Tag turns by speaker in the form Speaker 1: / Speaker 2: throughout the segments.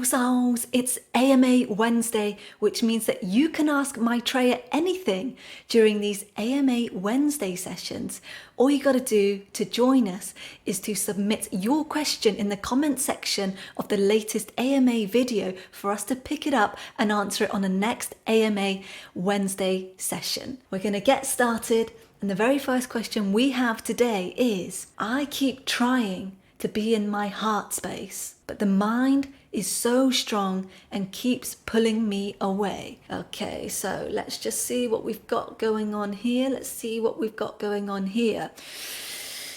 Speaker 1: souls, it's AMA Wednesday, which means that you can ask Maitreya anything during these AMA Wednesday sessions. All you got to do to join us is to submit your question in the comment section of the latest AMA video for us to pick it up and answer it on the next AMA Wednesday session. We're going to get started, and the very first question we have today is, I keep trying to be in my heart space, but the mind is so strong and keeps pulling me away. Okay, so let's just see what we've got going on here.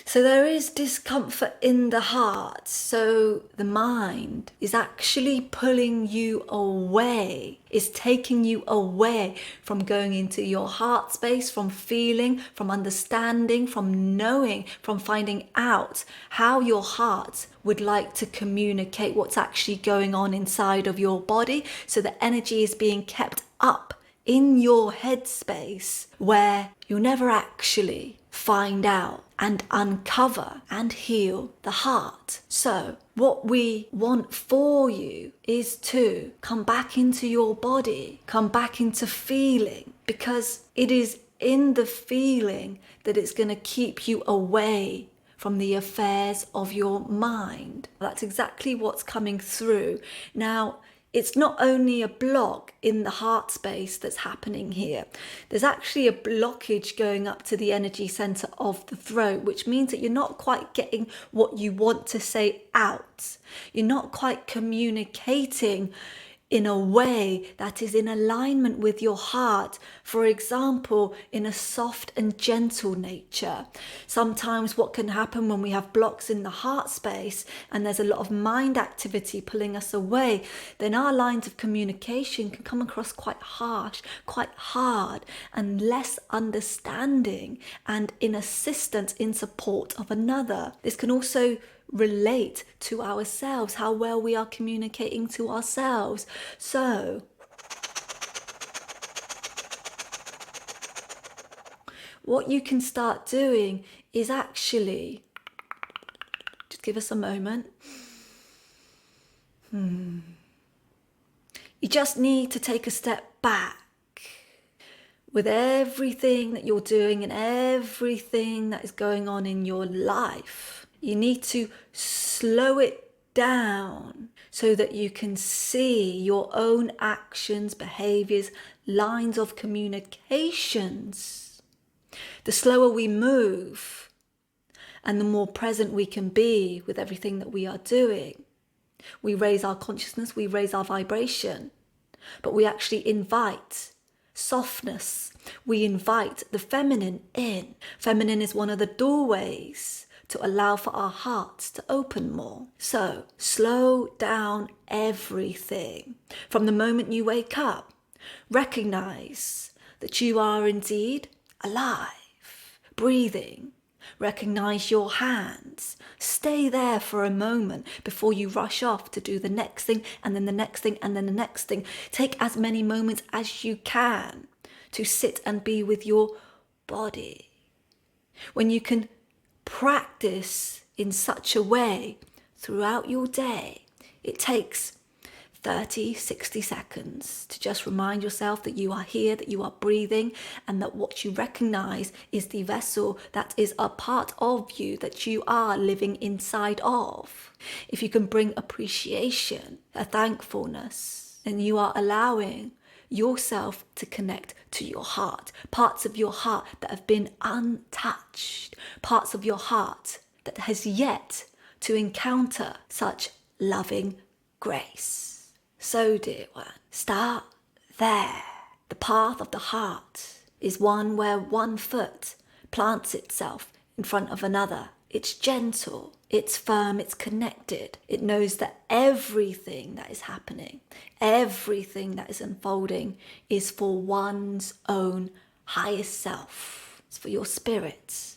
Speaker 1: So there is discomfort in the heart. So the mind is actually pulling you away, is taking you away from going into your heart space, from feeling, from understanding, from knowing, from finding out how your heart would like to communicate what's actually going on inside of your body. So the energy is being kept up in your headspace where you'll never actually find out and uncover and heal the heart. So what we want for you is to come back into your body, come back into feeling, because it is in the feeling that it's going to keep you away from the affairs of your mind. That's exactly what's coming through. Now, it's not only a block in the heart space that's happening here. There's actually a blockage going up to the energy center of the throat, which means that you're not quite getting what you want to say out. You're not quite communicating in a way that is in alignment with your heart. For example, in a soft and gentle nature. Sometimes what can happen when we have blocks in the heart space and there's a lot of mind activity pulling us away, then our lines of communication can come across quite harsh, quite hard, and less understanding and in assistance, in support of another. This can also relate to ourselves, how well we are communicating to ourselves. So what you can start doing is actually, just give us a moment. You just need to take a step back with everything that you're doing and everything that is going on in your life. You need to slow it down so that you can see your own actions, behaviors, lines of communications. The slower we move and the more present we can be with everything that we are doing, we raise our consciousness, we raise our vibration, but we actually invite softness. We invite the feminine in. Feminine is one of the doorways to allow for our hearts to open more. So slow down everything. From the moment you wake up, recognize that you are indeed alive, breathing. Recognize your hands. Stay there for a moment before you rush off to do the next thing, and then the next thing, and then the next thing. Take as many moments as you can to sit and be with your body. When you can practice in such a way throughout your day, it takes 30, 60 seconds to just remind yourself that you are here, that you are breathing, and that what you recognize is the vessel that is a part of you that you are living inside of. If you can bring appreciation, a thankfulness, then you are allowing yourself to connect to your heart, parts of your heart that have been untouched, parts of your heart that has yet to encounter such loving grace. So, dear one, start there. The path of the heart is one where one foot plants itself in front of another. It's gentle, it's firm, it's connected. It knows that everything that is happening, everything that is unfolding is for one's own highest self. It's for your spirit,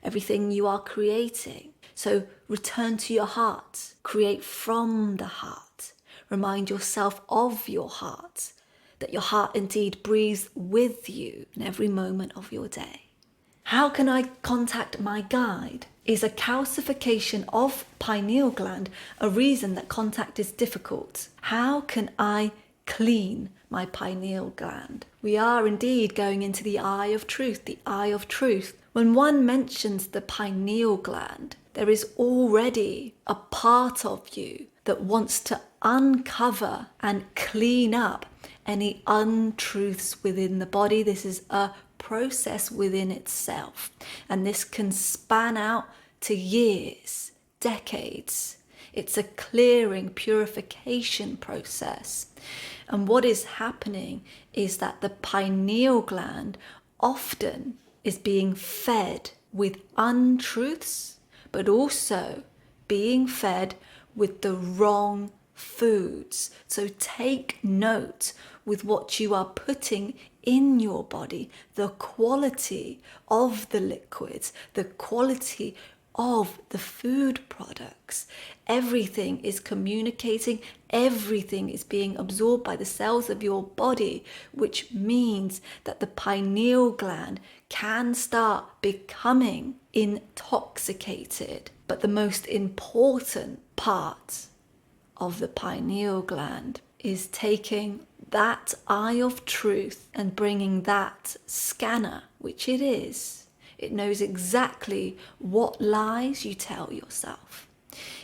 Speaker 1: everything you are creating. So return to your heart, create from the heart. Remind yourself of your heart, that your heart indeed breathes with you in every moment of your day. How can I contact my guide? Is a calcification of pineal gland a reason that contact is difficult? How can I clean my pineal gland? We are indeed going into the eye of truth, the eye of truth. When one mentions the pineal gland, there is already a part of you that wants to uncover and clean up any untruths within the body. This is a process within itself, and this can span out to years, decades. It's a clearing, purification process. And what is happening is that the pineal gland often is being fed with untruths, but also being fed with the wrong foods. So take note with what you are putting in your body, the quality of the liquids, the quality of the food products. Everything is communicating, everything is being absorbed by the cells of your body, which means that the pineal gland can start becoming intoxicated. But the most important part of the pineal gland is taking that eye of truth and bringing that scanner, which it is. It knows exactly what lies you tell yourself.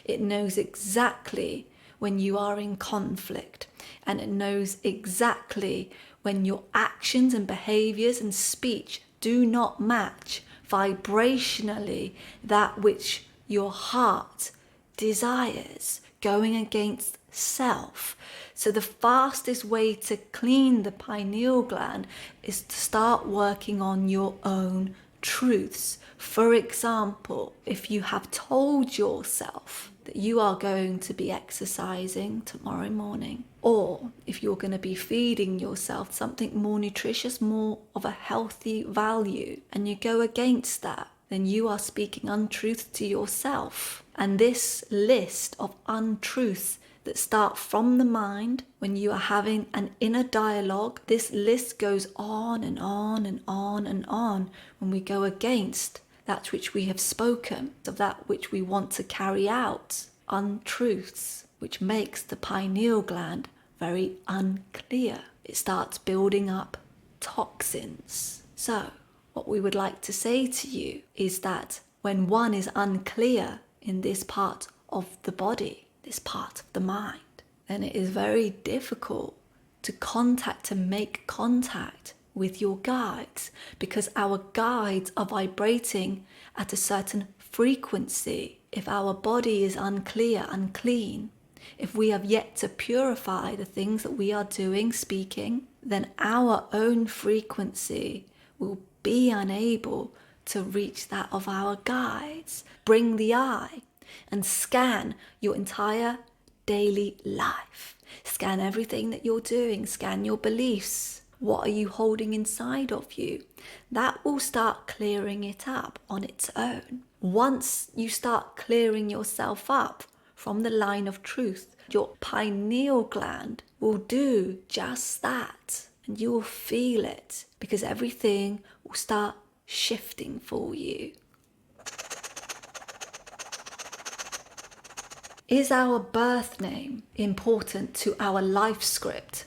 Speaker 1: It knows exactly when you are in conflict, and it knows exactly when your actions and behaviors and speech do not match vibrationally that which your heart desires, going against self. So the fastest way to clean the pineal gland is to start working on your own truths. For example, if you have told yourself that you are going to be exercising tomorrow morning, or if you're going to be feeding yourself something more nutritious, more of a healthy value, and you go against that, then you are speaking untruth to yourself. And this list of untruths that start from the mind when you are having an inner dialogue, this list goes on and on and on and on when we go against that which we have spoken, of that which we want to carry out, untruths, which makes the pineal gland very unclear. It starts building up toxins. So what we would like to say to you is that when one is unclear in this part of the body, this part of the mind, then it is very difficult to contact and make contact with your guides, because our guides are vibrating at a certain frequency. If our body is unclear, unclean, if we have yet to purify the things that we are doing, speaking, then our own frequency will be unable to reach that of our guides. Bring the eye and scan your entire daily life. Scan everything that you're doing. Scan your beliefs. What are you holding inside of you? That will start clearing it up on its own. Once you start clearing yourself up from the line of truth, your pineal gland will do just that. And you will feel it, because everything will start shifting for you. Is our birth name important to our life script?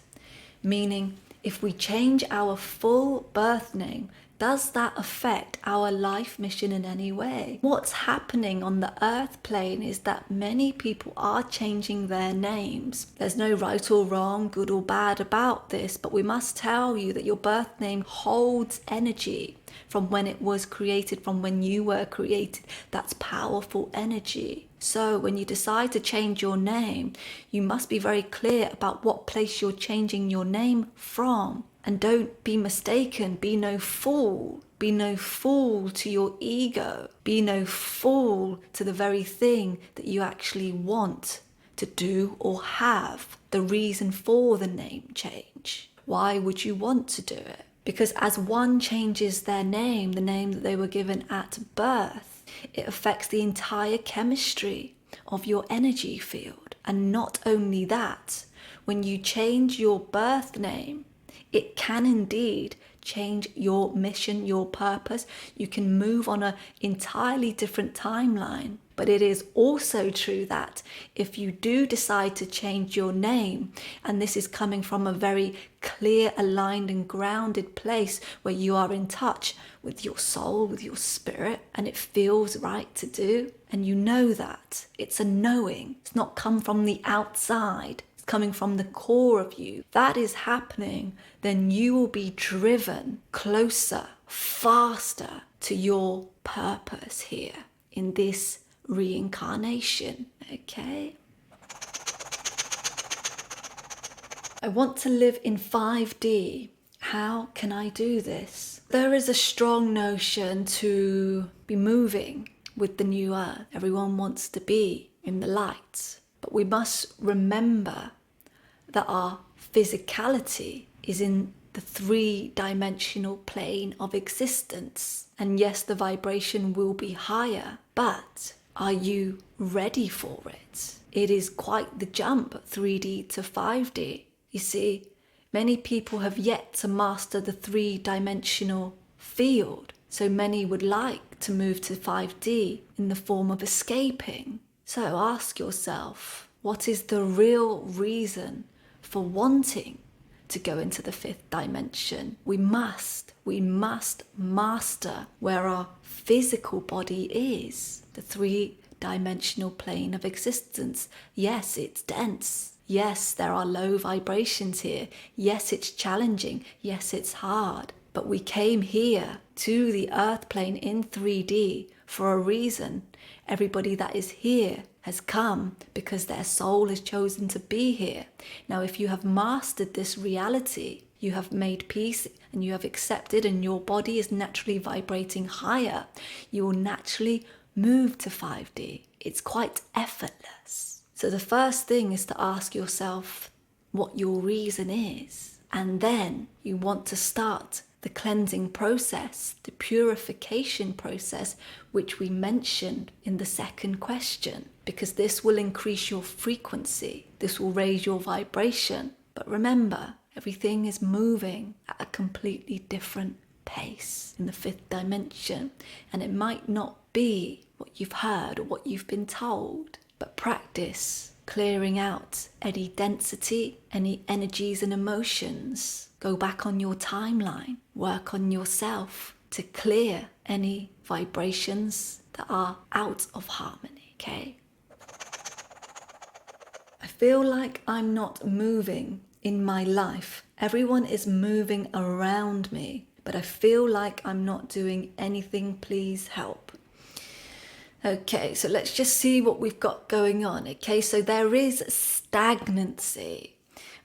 Speaker 1: Meaning, if we change our full birth name, does that affect our life mission in any way? What's happening on the earth plane is that many people are changing their names. There's no right or wrong, good or bad about this, but we must tell you that your birth name holds energy from when it was created, from when you were created. That's powerful energy. So when you decide to change your name, you must be very clear about what place you're changing your name from. And don't be mistaken, be no fool. Be no fool to your ego. Be no fool to the very thing that you actually want to do or have. The reason for the name change. Why would you want to do it? Because as one changes their name, the name that they were given at birth, it affects the entire chemistry of your energy field. And not only that, when you change your birth name, it can indeed change your mission, your purpose. You can move on an entirely different timeline. But it is also true that if you do decide to change your name, and this is coming from a very clear, aligned and grounded place where you are in touch with your soul, with your spirit, and it feels right to do, and you know that, it's a knowing. It's not come from the outside. It's coming from the core of you. That is happening, then you will be driven closer, faster to your purpose here in this reincarnation. Okay, I want to live in 5D. How can I do this? There is a strong notion to be moving with the new earth. Everyone wants to be in the light, but we must remember that our physicality is in the 3-dimensional plane of existence. And yes, the vibration will be higher, but are you ready for it? It is quite the jump, 3D to 5D. You see, many people have yet to master the 3-dimensional field. So many would like to move to 5D in the form of escaping. So ask yourself, what is the real reason for wanting to go into the 5th dimension? We must master where our physical body is, the 3-dimensional plane of existence. Yes, it's dense. Yes, there are low vibrations here. Yes, it's challenging. Yes, it's hard. But we came here to the earth plane in 3D for a reason. Everybody that is here has come because their soul has chosen to be here. Now, if you have mastered this reality, you have made peace and you have accepted, and your body is naturally vibrating higher, you will naturally move to 5D. It's quite effortless. So the first thing is to ask yourself what your reason is. And then you want to start the cleansing process, the purification process, which we mentioned in the second question, because this will increase your frequency. This will raise your vibration. But remember, everything is moving at a completely different pace in the 5th dimension. And it might not be what you've heard or what you've been told, but practice clearing out any density, any energies and emotions. Go back on your timeline, work on yourself to clear any vibrations that are out of harmony, okay? I feel like I'm not moving in my life. Everyone is moving around me, but I feel like I'm not doing anything. Please help. Okay, so let's just see what we've got going on. Okay, so there is stagnancy.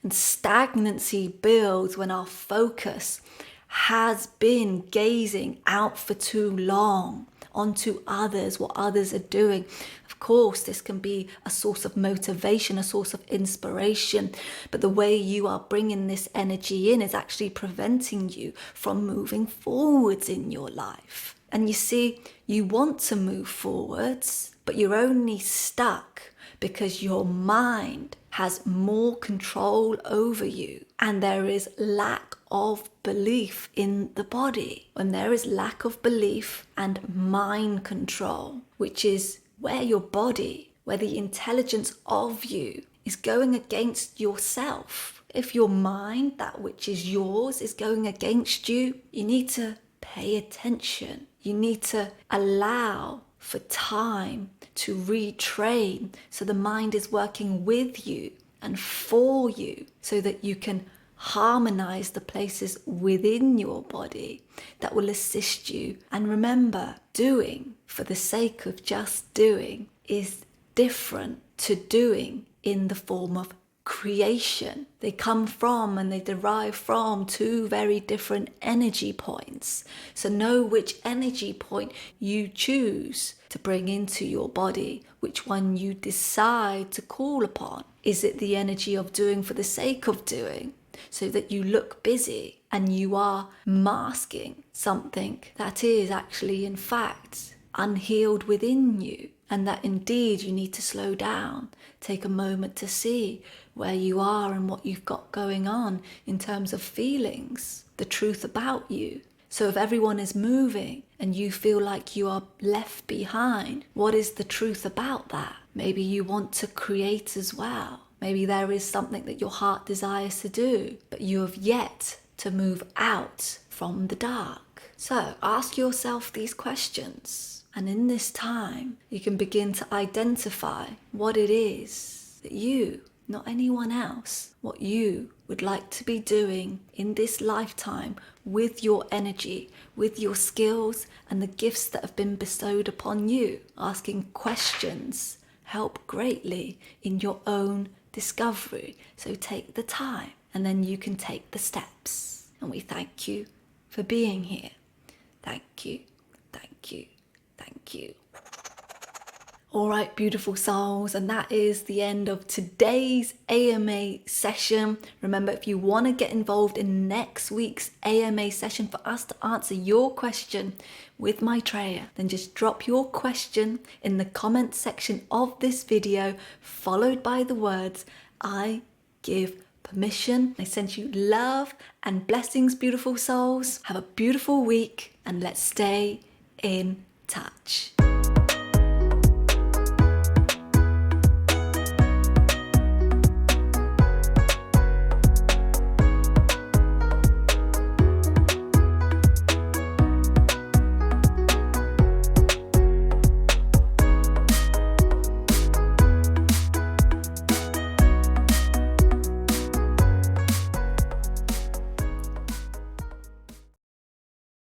Speaker 1: And stagnancy builds when our focus has been gazing out for too long onto others, what others are doing. Of course, this can be a source of motivation, a source of inspiration, but the way you are bringing this energy in is actually preventing you from moving forwards in your life. And you see, you want to move forwards, but you're only stuck because your mind has more control over you, and there is lack of belief in the body. When there is lack of belief and mind control, which is where your body, where the intelligence of you is going against yourself. If your mind, that which is yours, is going against you, you need to pay attention. You need to allow for time to retrain so the mind is working with you and for you so that you can harmonize the places within your body that will assist you. And remember, doing for the sake of just doing is different to doing in the form of creation. They come from and they derive from two very different energy points. So know which energy point you choose to bring into your body, which one you decide to call upon. Is it the energy of doing for the sake of doing, so that you look busy and you are masking something that is actually in fact unhealed within you? and that indeed you need to slow down, take a moment to see where you are and what you've got going on in terms of feelings, the truth about you. So if everyone is moving and you feel like you are left behind, what is the truth about that? Maybe you want to create as well. Maybe there is something that your heart desires to do, but you have yet to move out from the dark. So ask yourself these questions, and in this time, you can begin to identify what it is that you, not anyone else, what you would like to be doing in this lifetime with your energy, with your skills and the gifts that have been bestowed upon you. Asking questions help greatly in your own discovery. So take the time and then you can take the steps. And we thank you for being here. Thank you, thank you, thank you. All right, beautiful souls, and that is the end of today's AMA session. Remember, if you want to get involved in next week's AMA session for us to answer your question with Maitreya, then just drop your question in the comment section of this video, followed by the words, "I give permission." I send you love and blessings, beautiful souls. Have a beautiful week, and let's stay in touch.